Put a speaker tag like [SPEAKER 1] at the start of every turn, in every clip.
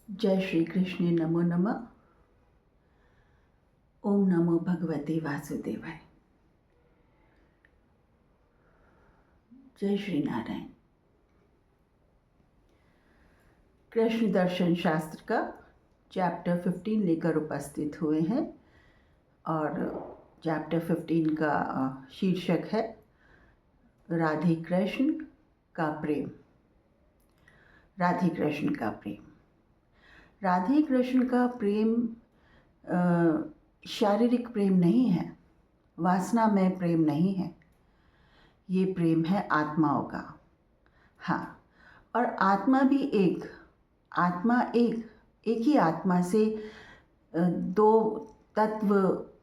[SPEAKER 1] जय श्री कृष्ण नमो नमः। ओम नमो भगवते वासुदेवाय। जय श्री नारायण। कृष्ण दर्शन शास्त्र का चैप्टर 15 लेकर उपस्थित हुए हैं और चैप्टर 15 का शीर्षक है राधे कृष्ण का प्रेम। राधे कृष्ण का प्रेम। राधे कृष्ण का प्रेम शारीरिक प्रेम नहीं है, वासना में प्रेम नहीं है। ये प्रेम है आत्माओं का। हाँ, और आत्मा भी एक ही आत्मा से दो तत्व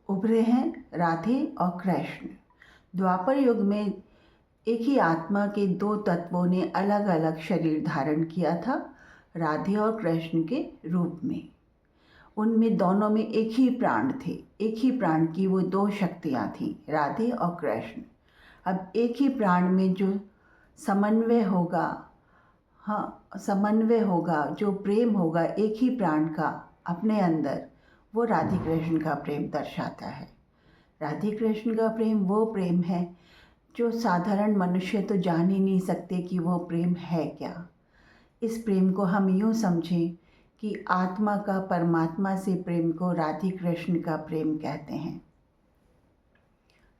[SPEAKER 1] उभरे हैं, राधे और कृष्ण। द्वापर युग में एक ही आत्मा के दो तत्वों ने अलग अलग शरीर धारण किया था, राधे और कृष्ण के रूप में। उनमें दोनों में एक ही प्राण थे, एक ही प्राण की वो दो शक्तियाँ थीं, राधे और कृष्ण। अब एक ही प्राण में जो समन्वय होगा, समन्वय होगा, जो प्रेम होगा एक ही प्राण का अपने अंदर, वो राधे कृष्ण का प्रेम दर्शाता है। राधे कृष्ण का प्रेम वो प्रेम है जो साधारण मनुष्य तो जान ही नहीं सकते कि वो प्रेम है क्या। इस प्रेम को हम यूँ समझें कि आत्मा का परमात्मा से प्रेम को राधे कृष्ण का प्रेम कहते हैं।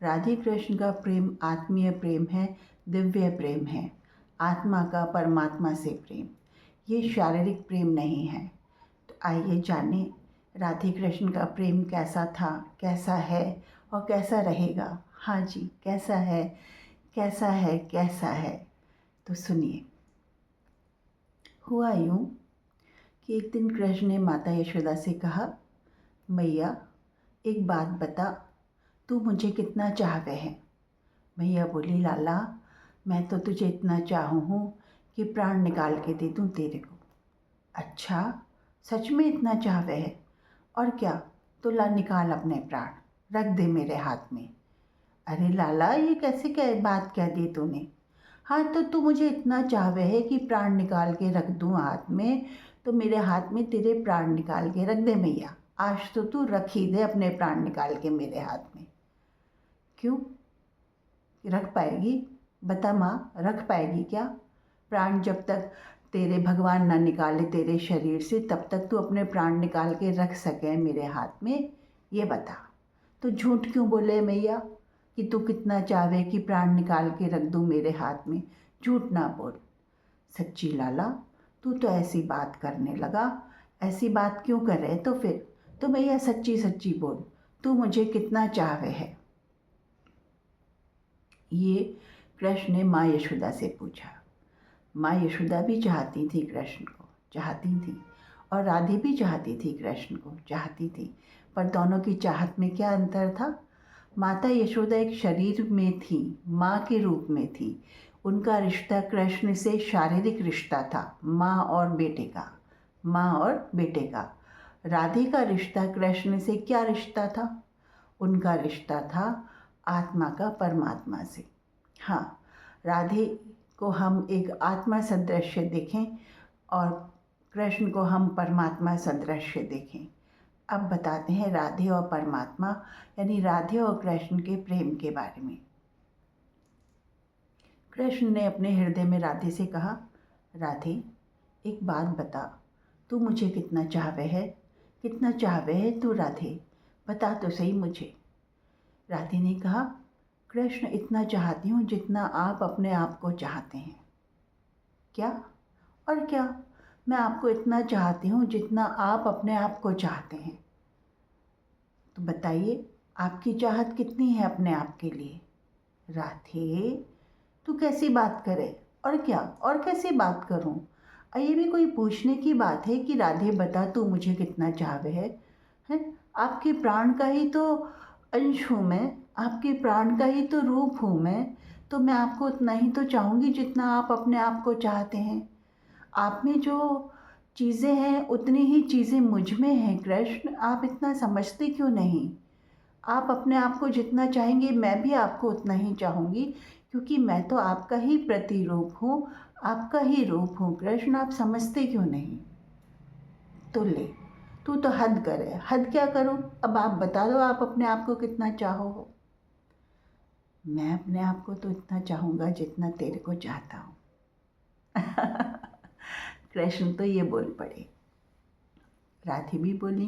[SPEAKER 1] राधे कृष्ण का प्रेम आत्मीय प्रेम है, दिव्य प्रेम है, आत्मा का परमात्मा से प्रेम। ये शारीरिक प्रेम नहीं है। तो आइए जानें राधे कृष्ण का प्रेम कैसा था, कैसा है और कैसा रहेगा। हाँ जी, कैसा है, कैसा है, कैसा है। तो सुनिए। हुआ यूँ कि एक दिन कृष्ण ने माता यशोदा से कहा, मैया एक बात बता, तू मुझे कितना चाहते है। मैया बोली, लाला मैं तो तुझे इतना चाहूँ हूँ कि प्राण निकाल के दे दूँ तेरे को। अच्छा, सच में इतना चाहते है? और क्या, तो ला निकाल अपने प्राण, रख दे मेरे हाथ में। अरे लाला, ये कैसे क्या बात कह दी तूने? हाँ, तो तू मुझे इतना चाहवे है कि प्राण निकाल के रख दूँ हाथ में, तो मेरे हाथ में तेरे प्राण निकाल के रख दे मैया। आज तो तू रख ही दे अपने प्राण निकाल के मेरे हाथ में। क्यों, रख पाएगी? बता माँ, रख पाएगी क्या? प्राण जब तक तेरे भगवान ना निकाले तेरे शरीर से, तब तक तू अपने प्राण निकाल के रख सके मेरे हाथ में? ये बता। तो झूठ क्यों बोले मैया कि तू कितना चाहे कि प्राण निकाल के रख दूँ मेरे हाथ में? झूठ ना बोल। सच्ची लाला, तू तो ऐसी बात करने लगा। ऐसी बात क्यों कर रहे तो फिर? तो मैया सच्ची सच्ची बोल, तू मुझे कितना चाहवे है? ये कृष्ण ने माँ यशोदा से पूछा। माँ यशोदा भी चाहती थी कृष्ण को, चाहती थी, और राधे भी चाहती थी कृष्ण को, चाहती थी। पर दोनों की चाहत में क्या अंतर था? माता यशोदा एक शरीर में थी, माँ के रूप में थी। उनका रिश्ता कृष्ण से शारीरिक रिश्ता था, माँ और बेटे का, माँ और बेटे का। राधे का रिश्ता कृष्ण से क्या रिश्ता था? उनका रिश्ता था आत्मा का परमात्मा से। हाँ, राधे को हम एक आत्मा सदृश देखें और कृष्ण को हम परमात्मा सदृश देखें। अब बताते हैं राधे और परमात्मा यानी राधे और कृष्ण के प्रेम के बारे में। कृष्ण ने अपने हृदय में राधे से कहा, राधे एक बात बता, तू मुझे कितना चाहवे है? कितना चाहवे है तू राधे? बता तो सही मुझे। राधे ने कहा, कृष्ण इतना चाहती हूँ जितना आप अपने आप को चाहते हैं। क्या? और क्या? मैं आपको इतना चाहती हूँ जितना आप अपने आप को चाहते हैं। तो बताइए, आपकी चाहत कितनी है अपने आप के लिए? राधे, तू कैसी बात करे? और क्या, और कैसी बात करूँ? ये भी कोई पूछने की बात है कि राधे बता तू मुझे कितना चाहवे है? हैं? आपके प्राण का ही तो अंश हूँ मैं, आपके प्राण का ही तो रूप हूँ मैं, तो मैं आपको उतना ही तो चाहूँगी जितना आप अपने आप को चाहते हैं। आप में जो चीज़ें हैं उतनी ही चीज़ें मुझ में हैं कृष्ण, आप इतना समझते क्यों नहीं? आप अपने आप को जितना चाहेंगे मैं भी आपको उतना ही चाहूँगी, क्योंकि मैं तो आपका ही प्रतिरूप हूँ, आपका ही रूप हूँ कृष्ण, आप समझते क्यों नहीं? तो ले, तू तो हद करे। हद क्या करूँ? अब आप बता दो, आप अपने आप को कितना चाहो हो। मैं अपने आप को तो इतना चाहूँगा जितना तेरे को चाहता हूँ। कृष्ण तो ये बोल पड़े। राधे भी बोली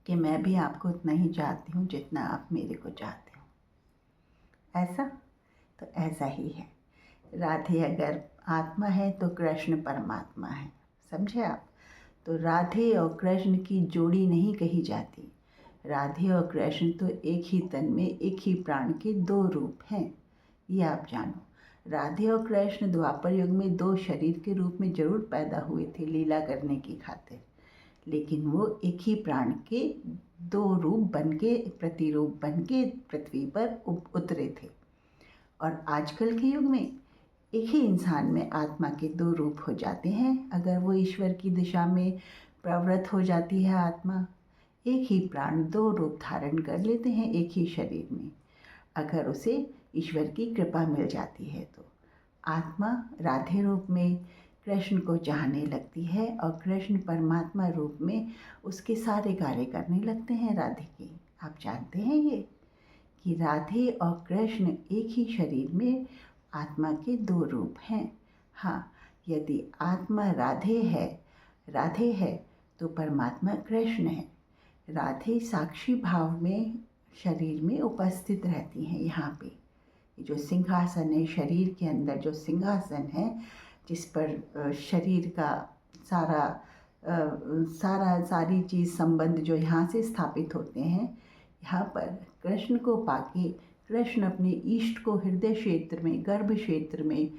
[SPEAKER 1] कि मैं भी आपको उतना ही चाहती हूँ जितना आप मेरे को चाहते हो। ऐसा तो ऐसा ही है। राधे अगर आत्मा है तो कृष्ण परमात्मा है, समझे आप? तो राधे और कृष्ण की जोड़ी नहीं कही जाती। राधे और कृष्ण तो एक ही तन में, एक ही प्राण के दो रूप हैं, ये आप जानो। राधे और कृष्ण द्वापर युग में दो शरीर के रूप में जरूर पैदा हुए थे लीला करने की खातिर, लेकिन वो एक ही प्राण के दो रूप बन के, प्रतिरूप बन के पृथ्वी पर उतरे थे। और आजकल के युग में एक ही इंसान में आत्मा के दो रूप हो जाते हैं। अगर वो ईश्वर की दिशा में प्रवृत्त हो जाती है आत्मा, एक ही प्राण दो रूप धारण कर लेते हैं एक ही शरीर में, अगर उसे ईश्वर की कृपा मिल जाती है तो। आत्मा राधे रूप में कृष्ण को चाहने लगती है और कृष्ण परमात्मा रूप में उसके सारे कार्य करने लगते हैं राधे के। आप जानते हैं ये कि राधे और कृष्ण एक ही शरीर में आत्मा के दो रूप हैं। हाँ, यदि आत्मा राधे है तो परमात्मा कृष्ण है। राधे साक्षी भाव में शरीर में उपस्थित रहती हैं। यहाँ पे जो सिंहासन है, शरीर के अंदर जो सिंहासन है जिस पर शरीर का सारी चीज़ संबंध जो यहाँ से स्थापित होते हैं, यहाँ पर कृष्ण को पाके कृष्ण अपने इष्ट को हृदय क्षेत्र में, गर्भ क्षेत्र में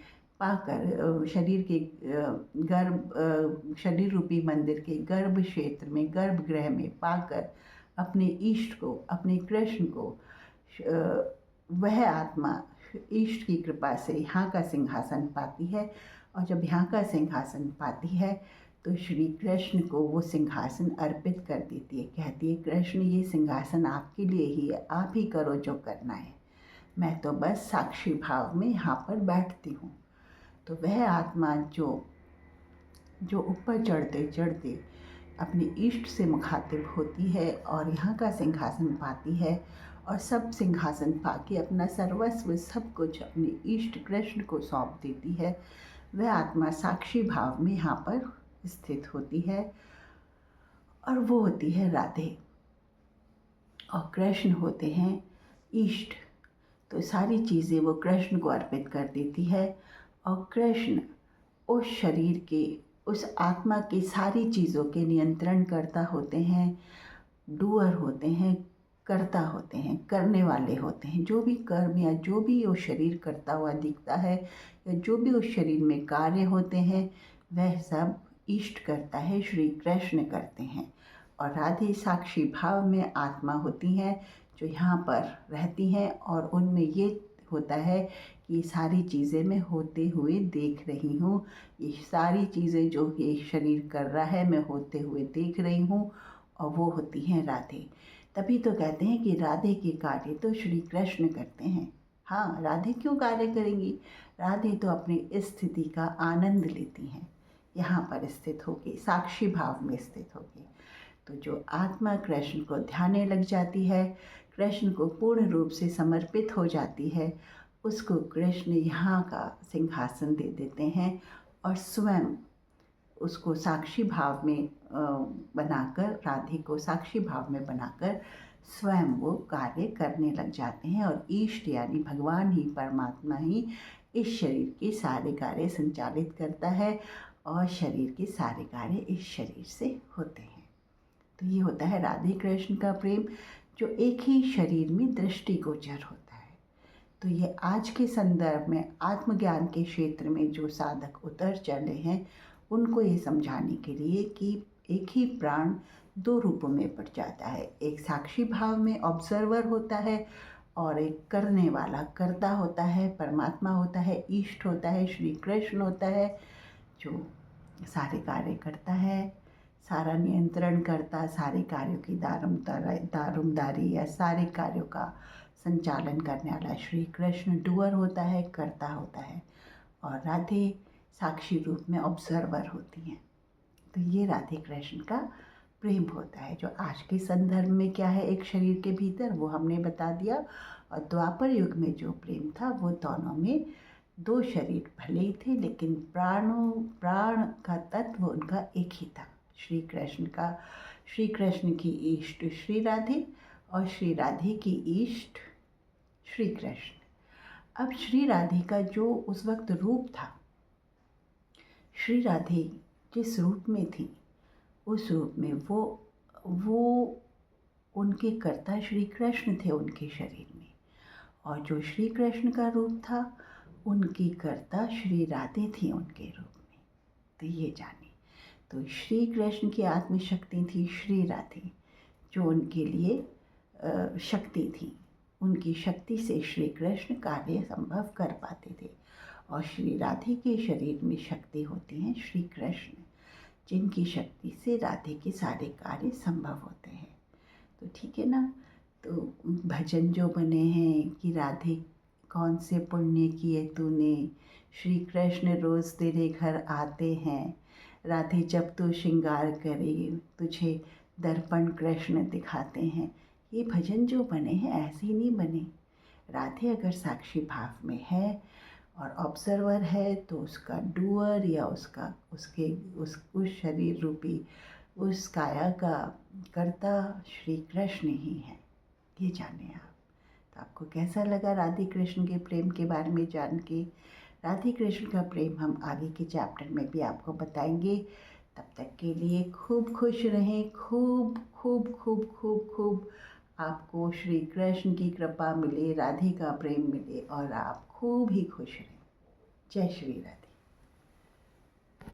[SPEAKER 1] पाकर, शरीर के शरीर रूपी मंदिर के गर्भ क्षेत्र में, गर्भगृह में पाकर अपने इष्ट को, अपने कृष्ण को, वह आत्मा इष्ट की कृपा से यहाँ का सिंहासन पाती है। और जब यहाँ का सिंहासन पाती है तो श्री कृष्ण को वो सिंहासन अर्पित कर देती है। कहती है, कृष्ण ये सिंहासन आपके लिए ही है, आप ही करो जो करना है, मैं तो बस साक्षी भाव में यहाँ पर बैठती हूँ। तो वह आत्मा जो ऊपर चढ़ते चढ़ते अपने इष्ट से मुखातिब होती है और यहाँ का सिंहासन पाती है और सब सिंहासन पाके अपना सर्वस्व सब कुछ अपने इष्ट कृष्ण को सौंप देती है, वह आत्मा साक्षी भाव में यहाँ पर स्थित होती है और वो होती है राधे और कृष्ण होते हैं इष्ट। तो सारी चीज़ें वो कृष्ण को अर्पित कर देती है और कृष्ण उस शरीर के, उस आत्मा की सारी चीज़ों के नियंत्रण करता होते हैं, डूअर होते हैं, करता होते हैं, करने वाले होते हैं। जो भी कर्म या जो भी वो शरीर करता हुआ दिखता है या जो भी उस शरीर में कार्य होते हैं, वह सब इष्ट करता है, श्री कृष्ण करते हैं। और राधे साक्षी भाव में आत्मा होती हैं जो यहाँ पर रहती हैं और उनमें ये होता है कि सारी चीज़ें मैं होते हुए देख रही हूँ, ये सारी चीज़ें जो ये शरीर कर रहा है मैं होते हुए देख रही हूँ, और वो होती हैं राधे। तभी तो कहते हैं कि राधे के कार्य तो श्री कृष्ण करते हैं। हाँ, राधे क्यों कार्य करेंगी? राधे तो अपनी स्थिति का आनंद लेती हैं, यहाँ पर स्थित होके, साक्षी भाव में स्थित होके। तो जो आत्मा कृष्ण को ध्याने लग जाती है, कृष्ण को पूर्ण रूप से समर्पित हो जाती है, उसको कृष्ण यहाँ का सिंहासन दे देते हैं और स्वयं उसको साक्षी भाव में बनाकर, राधे को साक्षी भाव में बनाकर स्वयं वो कार्य करने लग जाते हैं। और ईष्ट यानी भगवान ही, परमात्मा ही इस शरीर के सारे कार्य संचालित करता है और शरीर के सारे कार्य इस शरीर से होते हैं। तो ये होता है राधे कृष्ण का प्रेम, जो एक ही शरीर में दृष्टिगोचर होता है। तो ये आज के संदर्भ में आत्मज्ञान के क्षेत्र में जो साधक उतर चले हैं, उनको ये समझाने के लिए कि एक ही प्राण दो रूपों में पड़ जाता है। एक साक्षी भाव में ऑब्जर्वर होता है और एक करने वाला, कर्ता होता है, परमात्मा होता है, ईष्ट होता है, श्री कृष्ण होता है, जो सारे कार्य करता है, सारा नियंत्रण करता, सारे कार्यों की दारोमदारी या सारे कार्यों का संचालन करने वाला श्री कृष्ण डूअर होता है, कर्ता होता है, और राधे साक्षी रूप में ऑब्जर्वर होती हैं। तो ये राधे कृष्ण का प्रेम होता है। जो आज के संदर्भ में क्या है एक शरीर के भीतर, वो हमने बता दिया। और द्वापर युग में जो प्रेम था वो दोनों में दो शरीर भले ही थे, लेकिन प्राण का तत्व उनका एक ही था। श्री कृष्ण की इष्ट श्री राधे और श्री राधे की इष्ट श्री कृष्ण। अब श्री राधे का जो उस वक्त रूप था, श्री राधे जिस रूप में थी, उस रूप में वो उनके कर्ता श्री कृष्ण थे उनके शरीर में, और जो श्री कृष्ण का रूप था उनकी कर्ता श्री राधे थी उनके रूप में। तो ये जाने, तो श्री कृष्ण की आत्मशक्ति थी श्री राधे, जो उनके लिए शक्ति थी। उनकी शक्ति से श्री कृष्ण कार्य संभव कर पाते थे। और श्री राधे के शरीर में शक्ति होती है श्री कृष्ण, जिनकी शक्ति से राधे के सारे कार्य संभव होते हैं। तो ठीक है ना। तो भजन जो बने हैं कि राधे कौन से पुण्य किए तूने, श्री कृष्ण रोज़ तेरे घर आते हैं, राधे जब तू श्रृंगार करे तुझे दर्पण कृष्ण दिखाते हैं। ये भजन जो बने हैं ऐसे ही नहीं बने। राधे अगर साक्षी भाव में है और ऑब्जर्वर है तो उसका डूअर या उस शरीर रूपी उस काया का कर्ता श्री कृष्ण ही है। ये जाने आप। तो आपको कैसा लगा राधे कृष्ण के प्रेम के बारे में जान के? राधे कृष्ण का प्रेम हम आगे के चैप्टर में भी आपको बताएंगे। तब तक के लिए खूब खुश रहें, खूब खूब खूब खूब खूब आपको श्री कृष्ण की कृपा मिले, राधे का प्रेम मिले और आप खूब ही खुश रहें। जय श्री राधे।